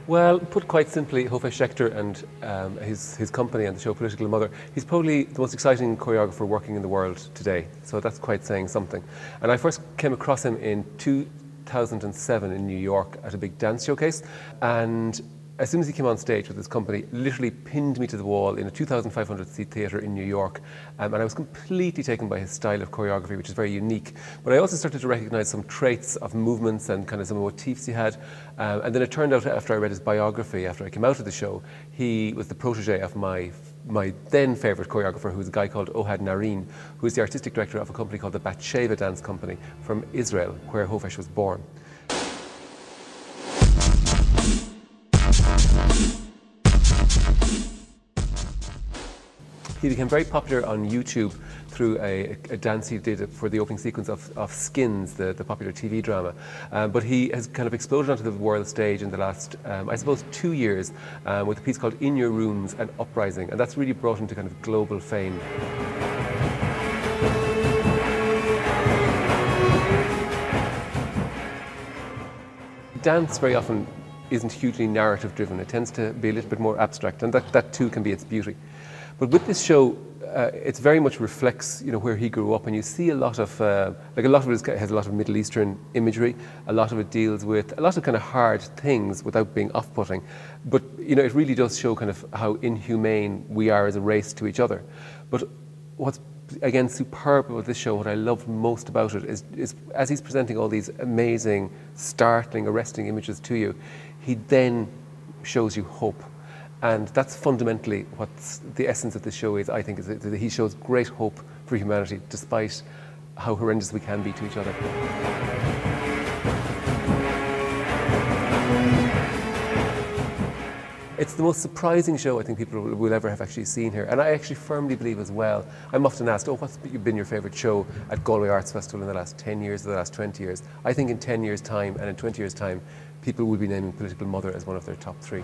Well, put quite simply, Hofesh Shechter and his company and the show Political Mother, he's probably the most exciting choreographer working in the world today. So that's quite saying something. And I first came across him in 2007 in New York at a big dance showcase. And as soon as he came on stage with his company, literally pinned me to the wall in a 2,500-seat theatre in New York. And I was completely taken by his style of choreography, which is very unique. But I also started to recognise some traits of movements and kind of some motifs he had. And then it turned out, after I read his biography, after I came out of the show, he was the protege of my then favourite choreographer, who was a guy called Ohad Nareen, who is the artistic director of a company called the Batsheva Dance Company from Israel, where Hofesh was born. He became very popular on YouTube through a dance he did for the opening sequence of Skins, the popular TV drama. But he has kind of exploded onto the world stage in the last, I suppose, 2 years with a piece called In Your Rooms and Uprising, and that's really brought him to kind of global fame. Dance very often isn't hugely narrative driven. It tends to be a little bit more abstract, and that too can be its beauty. But with this show, it very much reflects, where he grew up, and you see a lot of, like a lot of it has a lot of Middle Eastern imagery. A lot of it deals with a lot of kind of hard things without being off-putting. But it really does show kind of how inhumane we are as a race to each other. But what's again superb about this show, what I love most about it is as he's presenting all these amazing, startling, arresting images to you, he then shows you hope. And that's fundamentally what the essence of this show is, I think, is that he shows great hope for humanity, despite how horrendous we can be to each other. It's the most surprising show I think people will ever have actually seen here. And I actually firmly believe as well, I'm often asked, what's been your favourite show at Galway Arts Festival in the last 10 years or the last 20 years? I think in 10 years' time and in 20 years' time, people will be naming Political Mother as one of their top 3.